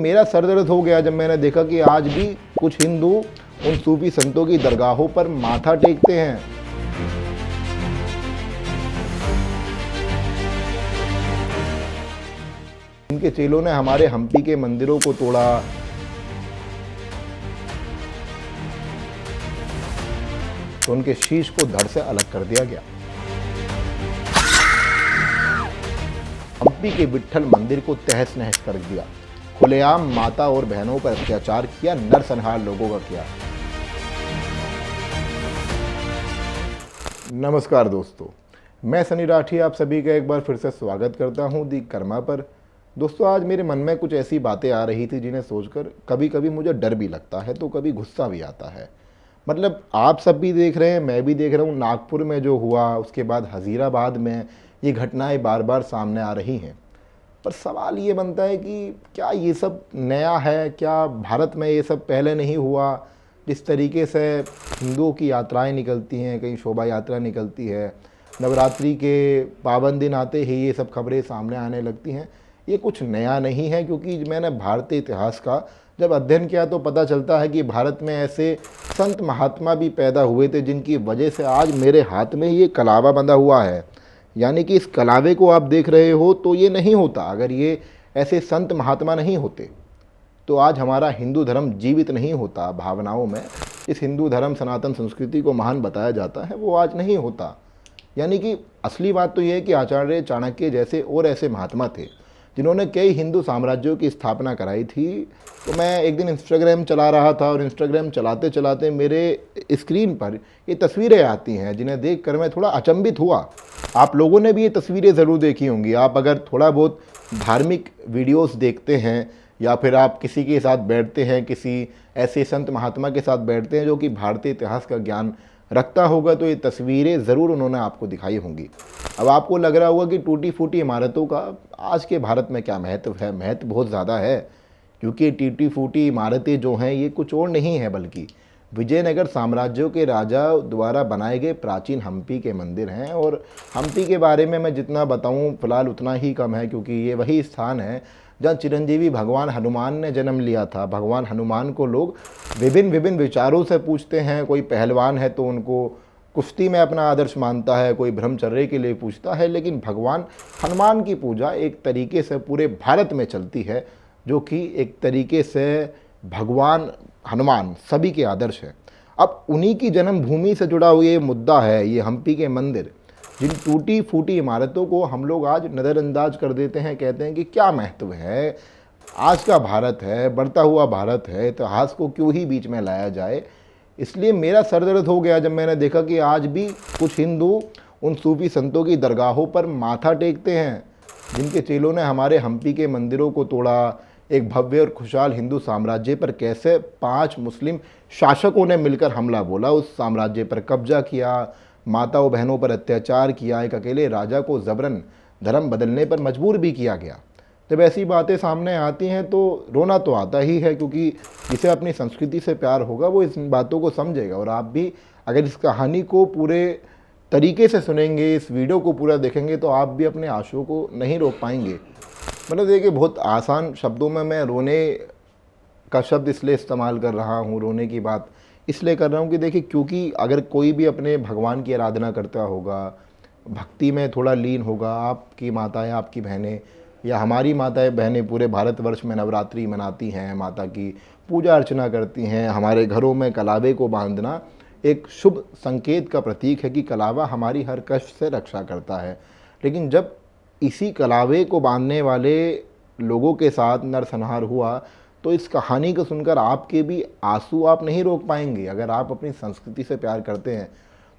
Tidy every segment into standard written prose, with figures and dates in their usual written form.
मेरा सर दर्द हो गया जब मैंने देखा कि आज भी कुछ हिंदू उन सूफी संतों की दरगाहों पर माथा टेकते हैं। इनके चेलों ने हमारे हम्पी के मंदिरों को तोड़ा, तो उनके शीश को धड़ से अलग कर दिया गया। हम्पी के विट्ठल मंदिर को तहस नहस कर दिया। खुलेआम माता और बहनों पर अत्याचार किया, नरसंहार लोगों का किया। नमस्कार दोस्तों, मैं सनी राठी आप सभी का एक बार फिर से स्वागत करता हूं दी कर्मा पर। दोस्तों, आज मेरे मन में कुछ ऐसी बातें आ रही थी जिन्हें सोचकर कभी कभी मुझे डर भी लगता है तो कभी गुस्सा भी आता है। मतलब आप सब भी देख रहे हैं, मैं भी देख रहा हूँ, नागपुर में जो हुआ, उसके बाद हज़ीराबाद में ये घटनाएं बार बार सामने आ रही हैं। पर सवाल ये बनता है कि क्या ये सब नया है? क्या भारत में ये सब पहले नहीं हुआ? जिस तरीके से हिंदुओं की यात्राएं निकलती हैं, कहीं शोभा यात्रा निकलती है, नवरात्रि के पावन दिन आते ही ये सब खबरें सामने आने लगती हैं। ये कुछ नया नहीं है, क्योंकि मैंने भारतीय इतिहास का जब अध्ययन किया तो पता चलता है कि भारत में ऐसे संत महात्मा भी पैदा हुए थे जिनकी वजह से आज मेरे हाथ में ये कलावा बंधा हुआ है। यानी कि इस कलावे को आप देख रहे हो तो ये नहीं होता। अगर ये ऐसे संत महात्मा नहीं होते तो आज हमारा हिंदू धर्म जीवित नहीं होता। भावनाओं में इस हिंदू धर्म सनातन संस्कृति को महान बताया जाता है, वो आज नहीं होता। यानी कि असली बात तो ये है कि आचार्य चाणक्य जैसे और ऐसे महात्मा थे जिन्होंने कई हिंदू साम्राज्यों की स्थापना कराई थी। तो मैं एक दिन इंस्टाग्राम चला रहा था और इंस्टाग्राम चलाते चलाते मेरे स्क्रीन पर ये तस्वीरें आती हैं जिन्हें देखकर मैं थोड़ा अचंभित हुआ। आप लोगों ने भी ये तस्वीरें ज़रूर देखी होंगी। आप अगर थोड़ा बहुत धार्मिक वीडियोस देखते हैं या फिर आप किसी के साथ बैठते हैं, किसी ऐसे संत महात्मा के साथ बैठते हैं जो कि भारतीय इतिहास का ज्ञान रखता होगा, तो ये तस्वीरें ज़रूर उन्होंने आपको दिखाई होंगी। अब आपको लग रहा होगा कि टूटी फूटी इमारतों का आज के भारत में क्या महत्व है। महत्व बहुत ज़्यादा है, क्योंकि टूटी फूटी इमारतें जो हैं ये कुछ और नहीं है बल्कि विजयनगर साम्राज्यों के राजा द्वारा बनाए गए प्राचीन हम्पी के मंदिर हैं। और हम्पी के बारे में मैं जितना बताऊं फिलहाल उतना ही कम है, क्योंकि ये वही स्थान है जहाँ चिरंजीवी भगवान हनुमान ने जन्म लिया था। भगवान हनुमान को लोग विभिन्न विचारों से पूछते हैं। कोई पहलवान है तो उनको कुश्ती में अपना आदर्श मानता है, कोई ब्रह्मचर्य के लिए पूछता है, लेकिन भगवान हनुमान की पूजा एक तरीके से पूरे भारत में चलती है, जो कि एक तरीके से भगवान हनुमान सभी के आदर्श है। अब उन्हीं की जन्मभूमि से जुड़ा हुआ ये मुद्दा है, ये हम्पी के मंदिर, जिन टूटी फूटी इमारतों को हम लोग आज नज़रअंदाज कर देते हैं। कहते हैं कि क्या महत्व है, आज का भारत है, बढ़ता हुआ भारत है, इतिहास को क्यों ही बीच में लाया जाए। इसलिए मेरा सर दर्द हो गया जब मैंने देखा कि आज भी कुछ हिंदू उन सूफी संतों की दरगाहों पर माथा टेकते हैं, जिनके चेलों ने हमारे हम्पी के मंदिरों को तोड़ा। एक भव्य और खुशहाल हिंदू साम्राज्य पर कैसे 5 मुस्लिम शासकों ने मिलकर हमला बोला, उस साम्राज्य पर कब्जा किया, माताओं बहनों पर अत्याचार किया, एक अकेले राजा को जबरन धर्म बदलने पर मजबूर भी किया गया। जब ऐसी बातें सामने आती हैं तो रोना तो आता ही है, क्योंकि जिसे अपनी संस्कृति से प्यार होगा वो इस बातों को समझेगा। और आप भी अगर इस कहानी को पूरे तरीके से सुनेंगे, इस वीडियो को पूरा देखेंगे, तो आप भी अपने आंसुओं को नहीं रोक पाएंगे। मतलब देखिए, बहुत आसान शब्दों में मैं रोने का शब्द इसलिए इस्तेमाल कर रहा हूँ, रोने की बात इसलिए कर रहा हूँ कि देखिए, क्योंकि अगर कोई भी अपने भगवान की आराधना करता होगा, भक्ति में थोड़ा लीन होगा, आपकी माताएं, आपकी बहनें या हमारी माताएं बहनें पूरे भारतवर्ष में नवरात्रि मनाती हैं, माता की पूजा अर्चना करती हैं। हमारे घरों में कलावे को बांधना एक शुभ संकेत का प्रतीक है कि कलावा हमारी हर कष्ट से रक्षा करता है। लेकिन जब इसी कलावे को बांधने वाले लोगों के साथ नरसंहार हुआ, तो इस कहानी को सुनकर आपके भी आंसू आप नहीं रोक पाएंगे अगर आप अपनी संस्कृति से प्यार करते हैं।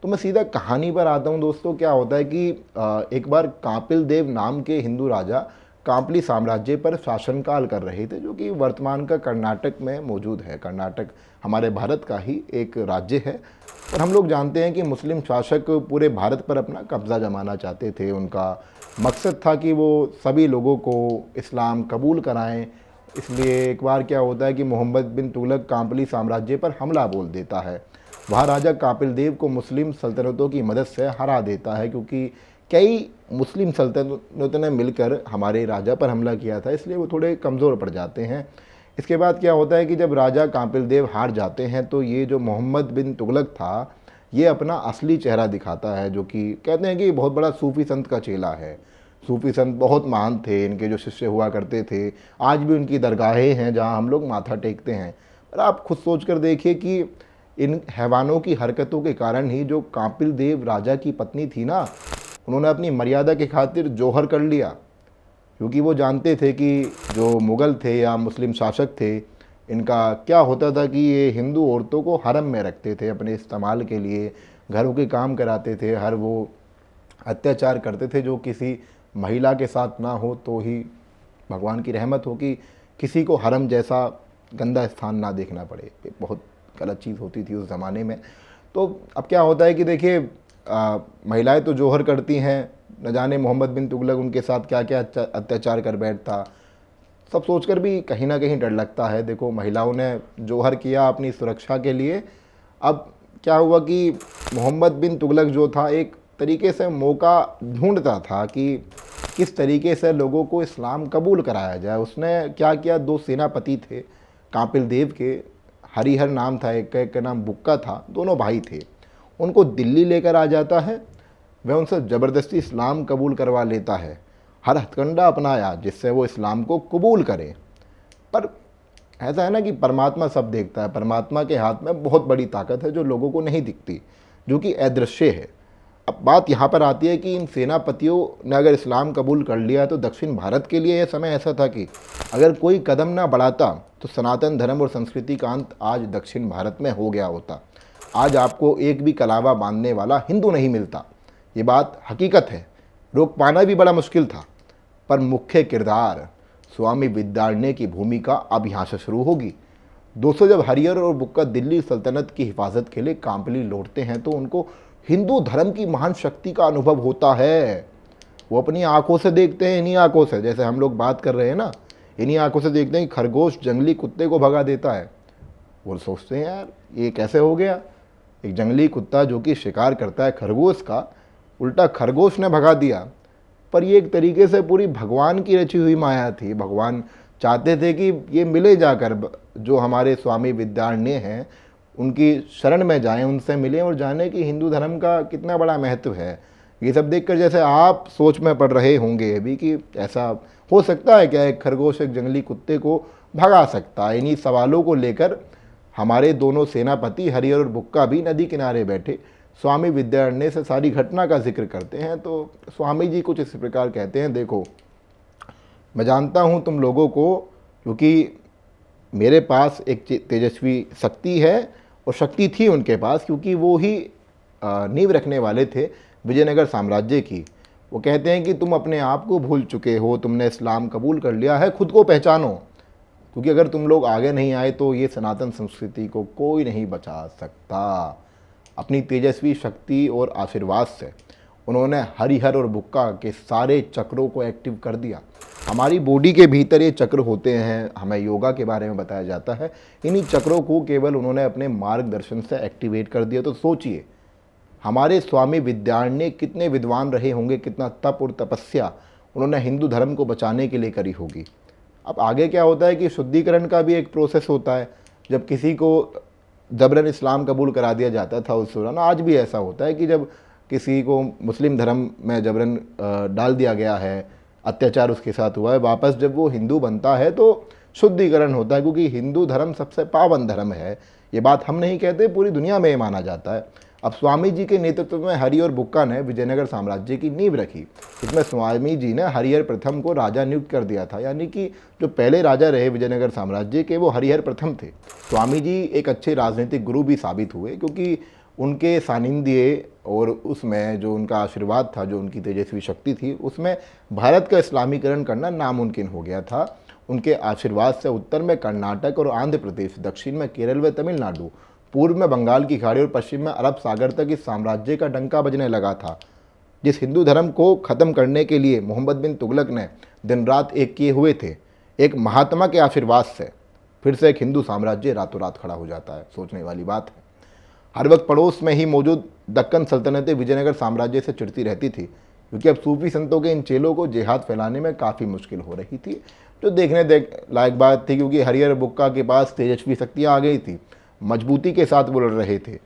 तो मैं सीधा कहानी पर आता हूँ दोस्तों। क्या होता है कि एक बार कापिल देव नाम के हिंदू राजा कांपली साम्राज्य पर शासनकाल कर रहे थे, जो कि वर्तमान का कर्नाटक में मौजूद है। कर्नाटक हमारे भारत का ही एक राज्य है। और हम लोग जानते हैं कि मुस्लिम शासक पूरे भारत पर अपना कब्जा जमाना चाहते थे। उनका मकसद था कि वो सभी लोगों को इस्लाम कबूल कराएं। इसलिए एक बार क्या होता है कि मोहम्मद बिन तुगलक कांपली साम्राज्य पर हमला बोल देता है। वहाँ राजा कापिल देव को मुस्लिम सल्तनतों की मदद से हरा देता है, क्योंकि कई मुस्लिम सल्तनतों ने मिलकर हमारे राजा पर हमला किया था, इसलिए वो थोड़े कमज़ोर पड़ जाते हैं। इसके बाद क्या होता है कि जब राजा कापिल देव हार जाते हैं तो ये जो मोहम्मद बिन तुगलक था, ये अपना असली चेहरा दिखाता है, जो कि कहते हैं कि बहुत बड़ा सूफ़ी संत का चेला है। सूफ़ी संत बहुत महान थे, इनके जो शिष्य हुआ करते थे, आज भी उनकी दरगाहें हैं जहाँ हम लोग माथा टेकते हैं। पर आप खुद सोच कर देखिए कि इन हैवानों की हरकतों के कारण ही जो कापिल देव राजा की पत्नी थी ना, उन्होंने अपनी मर्यादा के खातिर जौहर कर लिया, क्योंकि वो जानते थे कि जो मुग़ल थे या मुस्लिम शासक थे, इनका क्या होता था कि ये हिंदू औरतों को हरम में रखते थे अपने इस्तेमाल के लिए, घरों के काम कराते थे, हर वो अत्याचार करते थे जो किसी महिला के साथ ना हो तो ही भगवान की रहमत हो कि किसी को हरम जैसा गंदा स्थान ना देखना पड़े। ये बहुत गलत चीज़ होती थी उस ज़माने में। तो अब क्या होता है कि देखिए महिलाएं तो जौहर करती हैं, न जाने मोहम्मद बिन तुगलक उनके साथ क्या क्या अत्याचार कर बैठता, सब सोचकर भी कहीं ना कहीं डर लगता है। देखो, महिलाओं ने जौहर किया अपनी सुरक्षा के लिए। अब क्या हुआ कि मोहम्मद बिन तुगलक जो था, एक तरीके से मौका ढूंढता था कि किस तरीके से लोगों को इस्लाम कबूल कराया जाए। उसने क्या किया, दो सेनापति थे कापिल देव के, हरिहर नाम था, एक का नाम बुक्का था, दोनों भाई थे। उनको दिल्ली लेकर आ जाता है, वह उनसे ज़बरदस्ती इस्लाम कबूल करवा लेता है, हर हथकंडा अपनाया जिससे वो इस्लाम को कबूल करें। पर ऐसा है ना कि परमात्मा सब देखता है, परमात्मा के हाथ में बहुत बड़ी ताकत है जो लोगों को नहीं दिखती, जो कि अदृश्य है। अब बात यहाँ पर आती है कि इन सेनापतियों ने अगर इस्लाम कबूल कर लिया तो दक्षिण भारत के लिए यह समय ऐसा था कि अगर कोई कदम ना बढ़ाता तो सनातन धर्म और संस्कृति का अंत आज दक्षिण भारत में हो गया होता। आज आपको एक भी कलावा बांधने वाला हिंदू नहीं मिलता, ये बात हकीकत है। रोक पाना भी बड़ा मुश्किल था। पर मुख्य किरदार स्वामी विद्यारण्य की भूमिका अब यहाँ से शुरू होगी। दोस्तों, जब हरिहर और बुक्का दिल्ली सल्तनत की हिफाजत के लिए काम्पली लौटते हैं तो उनको हिंदू धर्म की महान शक्ति का अनुभव होता है। वो अपनी आंखों से देखते हैं, इन्हीं आंखों से, जैसे हम लोग बात कर रहे हैं ना, इन्हीं आंखों से देखते हैं कि खरगोश जंगली कुत्ते को भगा देता है। वो सोचते हैं यार ये कैसे हो गया, एक जंगली कुत्ता जो कि शिकार करता है खरगोश का, उल्टा खरगोश ने भगा दिया। पर ये एक तरीके से पूरी भगवान की रची हुई माया थी। भगवान चाहते थे कि ये मिले जाकर, जो हमारे स्वामी विद्यारण्य हैं उनकी शरण में जाएं, उनसे मिलें और जानें कि हिंदू धर्म का कितना बड़ा महत्व है। ये सब देखकर जैसे आप सोच में पड़ रहे होंगे अभी कि ऐसा हो सकता है क्या, एक खरगोश एक जंगली कुत्ते को भगा सकता है। इन्हीं सवालों को लेकर हमारे दोनों सेनापति हरिहर और बुक्का भी नदी किनारे बैठे स्वामी विद्यारण्य से सारी घटना का जिक्र करते हैं। तो स्वामी जी कुछ इस प्रकार कहते हैं, देखो मैं जानता हूँ तुम लोगों को, क्योंकि मेरे पास एक तेजस्वी शक्ति है और शक्ति थी उनके पास, क्योंकि वो ही नींव रखने वाले थे विजयनगर साम्राज्य की। वो कहते हैं कि तुम अपने आप को भूल चुके हो, तुमने इस्लाम कबूल कर लिया है, खुद को पहचानो, क्योंकि अगर तुम लोग आगे नहीं आए तो ये सनातन संस्कृति को कोई नहीं बचा सकता। अपनी तेजस्वी शक्ति और आशीर्वाद से उन्होंने हरिहर और बुक्का के सारे चक्रों को एक्टिव कर दिया। हमारी बॉडी के भीतर ये चक्र होते हैं, हमें योगा के बारे में बताया जाता है। इन्हीं चक्रों को केवल उन्होंने अपने मार्गदर्शन से एक्टिवेट कर दिया। तो सोचिए हमारे स्वामी विद्यारण्य कितने विद्वान रहे होंगे, कितना तप और तपस्या उन्होंने हिंदू धर्म को बचाने के लिए करी होगी। अब आगे क्या होता है कि शुद्धिकरण का भी एक प्रोसेस होता है। जब किसी को जबरन इस्लाम कबूल करा दिया जाता था उस दौरान, आज भी ऐसा होता है कि जब किसी को मुस्लिम धर्म में जबरन डाल दिया गया है, अत्याचार उसके साथ हुआ है, वापस जब वो हिंदू बनता है तो शुद्धिकरण होता है, क्योंकि हिंदू धर्म सबसे पावन धर्म है। ये बात हम नहीं कहते, पूरी दुनिया में ये माना जाता है। अब स्वामी जी के नेतृत्व में हरि और बुक्का ने विजयनगर साम्राज्य की नींव रखी। इसमें स्वामी जी ने हरिहर प्रथम को राजा नियुक्त कर दिया था, यानी कि जो पहले राजा रहे विजयनगर साम्राज्य के वो हरिहर प्रथम थे। स्वामी जी एक अच्छे राजनीतिक गुरु भी साबित हुए, क्योंकि उनके सानिध्य और उसमें जो उनका आशीर्वाद था, जो उनकी तेजस्वी शक्ति थी, उसमें भारत का इस्लामीकरण करना नामुमकिन हो गया था। उनके आशीर्वाद से उत्तर में कर्नाटक और आंध्र प्रदेश, दक्षिण में केरल व तमिलनाडु, पूर्व में बंगाल की खाड़ी और पश्चिम में अरब सागर तक इस साम्राज्य का डंका बजने लगा था। जिस हिंदू धर्म को ख़त्म करने के लिए मोहम्मद बिन तुगलक ने दिन रात एक किए हुए थे, एक महात्मा के आशीर्वाद से फिर से एक हिंदू साम्राज्य रातों रात खड़ा हो जाता है। सोचने वाली बात है। हर वक्त पड़ोस में ही मौजूद दक्कन सल्तनतें विजयनगर साम्राज्य से चिढ़ती रहती थी क्योंकि अब सूफी संतों के इन चेलों को जिहाद फैलाने में काफ़ी मुश्किल हो रही थी, जो देखने लायक बात थी, क्योंकि हरिहर बुक्का के पास तेजस्वी शक्तियाँ आ गई थी, मजबूती के साथ वो लड़ रहे थे।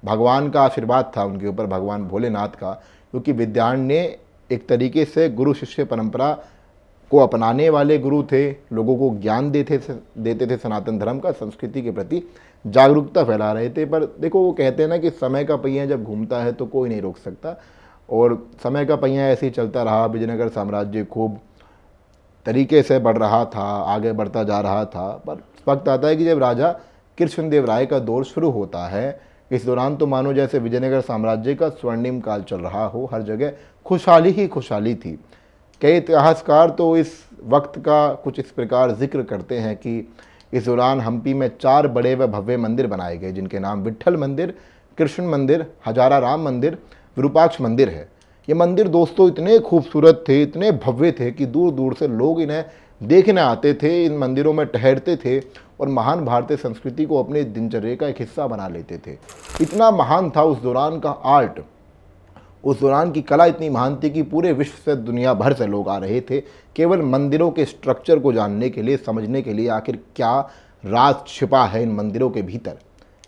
भगवान का आशीर्वाद था उनके ऊपर, भगवान भोलेनाथ का, क्योंकि विद्यारण्य ने एक तरीके से गुरु शिष्य परंपरा को अपनाने वाले गुरु थे, लोगों को ज्ञान देते थे सनातन धर्म का, संस्कृति के प्रति जागरूकता फैला रहे थे। पर देखो, वो कहते हैं ना कि समय का पहिया जब घूमता है तो कोई नहीं रोक सकता, और समय का पहिया ऐसे ही चलता रहा। विजयनगर साम्राज्य खूब तरीके से बढ़ रहा था, आगे बढ़ता जा रहा था। पर वक्त आता है कि जब राजा कृष्णदेव राय का दौर शुरू होता है, इस दौरान तो मानो जैसे विजयनगर साम्राज्य का स्वर्णिम काल चल रहा हो, हर जगह खुशहाली ही खुशहाली थी। कई इतिहासकार तो इस वक्त का कुछ इस प्रकार जिक्र करते हैं कि इस दौरान हम्पी में 4 बड़े व भव्य मंदिर बनाए गए, जिनके नाम विट्ठल मंदिर, कृष्ण मंदिर, हजारा राम मंदिर, विरूपाक्ष मंदिर है। ये मंदिर दोस्तों इतने खूबसूरत थे, इतने भव्य थे कि दूर दूर से लोग इन्हें देखने आते थे, इन मंदिरों में ठहरते थे और महान भारतीय संस्कृति को अपने दिनचर्या का एक हिस्सा बना लेते थे। इतना महान था उस दौरान का आर्ट, उस दौरान की कला इतनी महान थी कि पूरे विश्व से, दुनिया भर से लोग आ रहे थे केवल मंदिरों के स्ट्रक्चर को जानने के लिए, समझने के लिए आखिर क्या राज छिपा है इन मंदिरों के भीतर।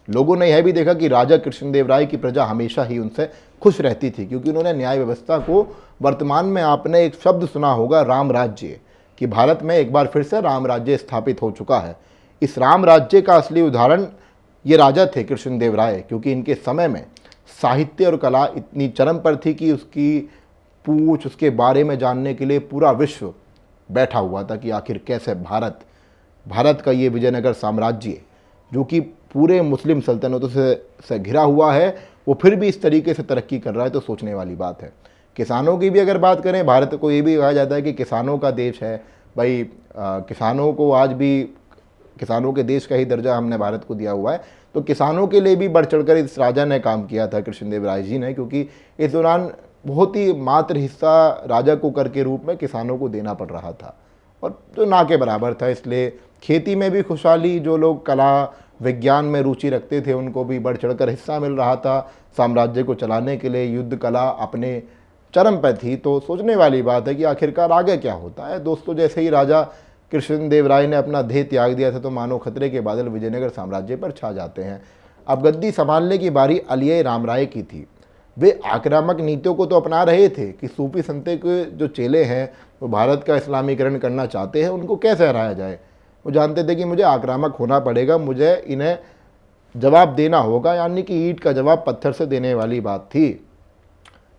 लोगों ने यह भी देखा कि राजा कृष्णदेव राय की प्रजा हमेशा ही उनसे खुश रहती थी, क्योंकि उन्होंने न्याय व्यवस्था को, वर्तमान में आपने एक शब्द सुना होगा राम राज्य, कि भारत में एक बार फिर से राम राज्य स्थापित हो चुका है। इस राम राज्य का असली उदाहरण ये राजा थे कृष्णदेव राय, क्योंकि इनके समय में साहित्य और कला इतनी चरम पर थी कि उसकी पूछ, उसके बारे में जानने के लिए पूरा विश्व बैठा हुआ था कि आखिर कैसे भारत का ये विजयनगर साम्राज्य, जो कि पूरे मुस्लिम सल्तनतों से घिरा हुआ है, वो फिर भी इस तरीके से तरक्की कर रहा है। तो सोचने वाली बात है। किसानों की भी अगर बात करें, भारत को ये भी कहा जाता है कि किसानों का देश है भाई। किसानों को आज भी किसानों के देश का ही दर्जा हमने भारत को दिया हुआ है। तो किसानों के लिए भी बढ़ चढ़कर इस राजा ने काम किया था, कृष्णदेव राय जी ने, क्योंकि इस दौरान बहुत ही मात्र हिस्सा राजा को कर के रूप में किसानों को देना पड़ रहा था, और जो ना के बराबर था। इसलिए खेती में भी खुशहाली, जो लोग कला विज्ञान में रुचि रखते थे उनको भी बढ़ चढ़कर हिस्सा मिल रहा था। साम्राज्य को चलाने के लिए युद्ध कला अपने चरम पर थी। तो सोचने वाली बात है कि आखिरकार आगे क्या होता है। दोस्तों, जैसे ही राजा कृष्णदेव राय ने अपना देह त्याग दिया था, तो मानो खतरे के बादल विजयनगर साम्राज्य पर छा जाते हैं। अब गद्दी संभालने की बारी अलियाई राम राय की थी। वे आक्रामक नीतियों को तो अपना रहे थे कि सूफी संते के जो चेले हैं वो भारत का इस्लामीकरण करना चाहते हैं, उनको कैसे हराया जाए। वो जानते थे कि मुझे आक्रामक होना पड़ेगा, मुझे इन्हें जवाब देना होगा, यानी कि ईंट का जवाब पत्थर से देने वाली बात थी।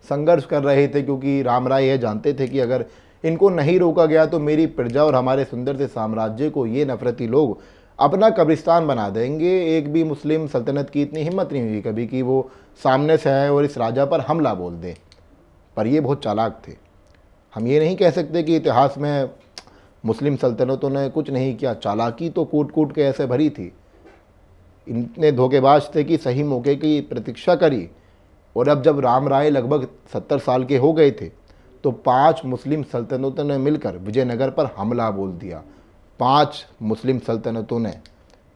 संघर्ष कर रहे थे, क्योंकि राम राय यह जानते थे कि अगर इनको नहीं रोका गया तो मेरी प्रजा और हमारे सुंदर से साम्राज्य को ये नफरती लोग अपना कब्रिस्तान बना देंगे। एक भी मुस्लिम सल्तनत की इतनी हिम्मत नहीं हुई कभी कि वो सामने से आए और इस राजा पर हमला बोल दें। पर ये बहुत चालाक थे। हम ये नहीं कह सकते कि इतिहास में मुस्लिम सल्तनतों ने कुछ नहीं किया, चालाकी तो कूट कूट के ऐसे भरी थी। इतने धोखेबाज थे कि सही मौके की प्रतीक्षा करी। और अब जब राम राय लगभग 70 साल के हो गए थे, तो 5 मुस्लिम सल्तनतों ने मिलकर विजयनगर पर हमला बोल दिया। 5 मुस्लिम सल्तनतों ने,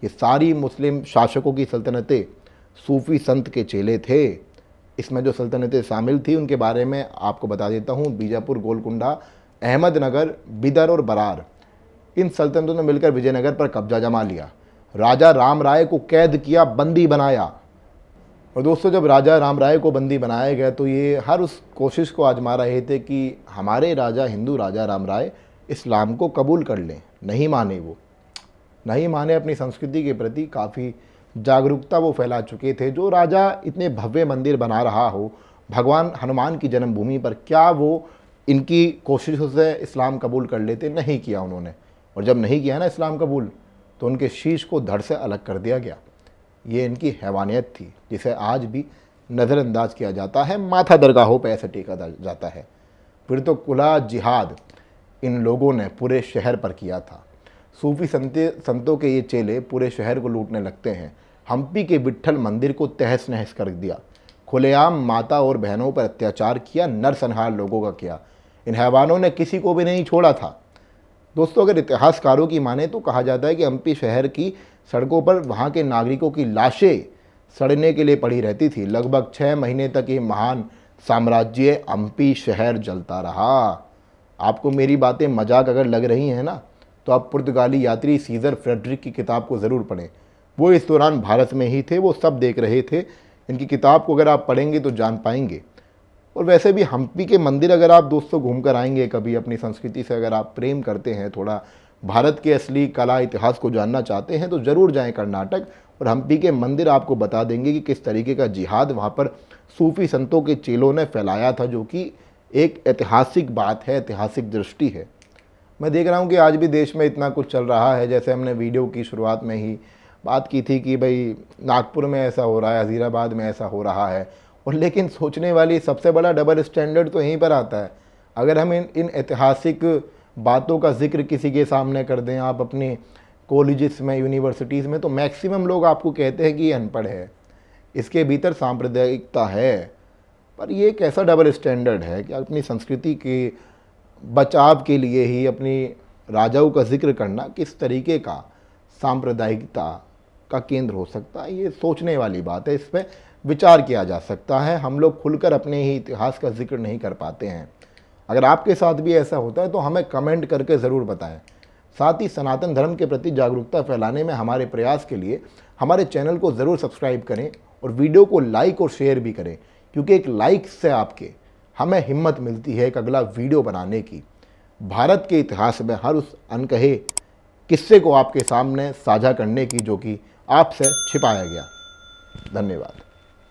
ये सारी मुस्लिम शासकों की सल्तनतें सूफी संत के चेले थे। इसमें जो सल्तनतें शामिल थी उनके बारे में आपको बता देता हूँ। बीजापुर, गोलकुंडा, अहमदनगर, बिदर और बरार, इन सल्तनतों ने मिलकर विजयनगर पर कब्जा जमा लिया। राजा राम राय को कैद किया, बंदी बनाया। और दोस्तों, जब राजा राम राय को बंदी बनाया गया तो ये हर उस कोशिश को आजमा रहे थे कि हमारे राजा, हिंदू राजा राम राय, इस्लाम को कबूल कर लें। नहीं माने, वो नहीं माने। अपनी संस्कृति के प्रति काफ़ी जागरूकता वो फैला चुके थे। जो राजा इतने भव्य मंदिर बना रहा हो भगवान हनुमान की जन्मभूमि पर, क्या वो इनकी कोशिशों से इस्लाम कबूल कर लेते? नहीं किया उन्होंने। और जब नहीं किया ना इस्लाम कबूल, तो उनके शीश को धड़ से अलग कर दिया गया। ये इनकी हैवानियत थी, जिसे आज भी नज़रअंदाज किया जाता है, माथा दरगाहों पर ऐसे टेका जाता है। फिर तो खुला जिहाद इन लोगों ने पूरे शहर पर किया था। सूफी संतों के ये चेले पूरे शहर को लूटने लगते हैं। हम्पी के विट्ठल मंदिर को तहस नहस कर दिया। खुलेआम माता और बहनों पर अत्याचार किया, नरसंहार लोगों का किया। इन हैवानों ने किसी को भी नहीं छोड़ा था। दोस्तों, अगर इतिहासकारों की माने तो कहा जाता है कि हम्पी शहर की सड़कों पर वहाँ के नागरिकों की लाशें सड़ने के लिए पड़ी रहती थी। लगभग 6 महीने तक ये महान साम्राज्य हम्पी शहर जलता रहा। आपको मेरी बातें मजाक अगर लग रही हैं ना, तो आप पुर्तगाली यात्री सीजर फ्रेडरिक की किताब को ज़रूर पढ़ें। वो इस दौरान भारत में ही थे, वो सब देख रहे थे। इनकी किताब को अगर आप पढ़ेंगे तो जान पाएंगे। और वैसे भी हम्पी के मंदिर अगर आप दोस्तों घूम कर आएंगे कभी, अपनी संस्कृति से अगर आप प्रेम करते हैं, थोड़ा भारत के असली कला इतिहास को जानना चाहते हैं, तो ज़रूर जाएं कर्नाटक। और हम्पी के मंदिर आपको बता देंगे कि किस तरीके का जिहाद वहाँ पर सूफी संतों के चेलों ने फैलाया था, जो कि एक ऐतिहासिक बात है, ऐतिहासिक दृष्टि है। मैं देख रहा हूँ कि आज भी देश में इतना कुछ चल रहा है। जैसे हमने वीडियो की शुरुआत में ही बात की थी कि भाई नागपुर में ऐसा हो रहा है, हज़ीराबाद में ऐसा हो रहा है। और लेकिन सोचने वाली सबसे बड़ा डबल स्टैंडर्ड तो यहीं पर आता है। अगर हम इन ऐतिहासिक बातों का जिक्र किसी के सामने कर दें, आप अपने कॉलेजेस में, यूनिवर्सिटीज़ में, तो मैक्सिमम लोग आपको कहते हैं कि ये अनपढ़ है, इसके भीतर सांप्रदायिकता है। पर ये एक ऐसा डबल स्टैंडर्ड है कि अपनी संस्कृति के बचाव के लिए ही अपनी राजाओं का जिक्र करना किस तरीके का सांप्रदायिकता का केंद्र हो सकता है। ये सोचने वाली बात है, इस पर विचार किया जा सकता है। हम लोग खुलकर अपने ही इतिहास का जिक्र नहीं कर पाते हैं। अगर आपके साथ भी ऐसा होता है तो हमें कमेंट करके ज़रूर बताएं। साथ ही सनातन धर्म के प्रति जागरूकता फैलाने में हमारे प्रयास के लिए हमारे चैनल को ज़रूर सब्सक्राइब करें और वीडियो को लाइक और शेयर भी करें, क्योंकि एक लाइक से आपके हमें हिम्मत मिलती है एक अगला वीडियो बनाने की, भारत के इतिहास में हर उस अनकहे किस्से को आपके सामने साझा करने की जो कि आपसे छिपाया गया। धन्यवाद।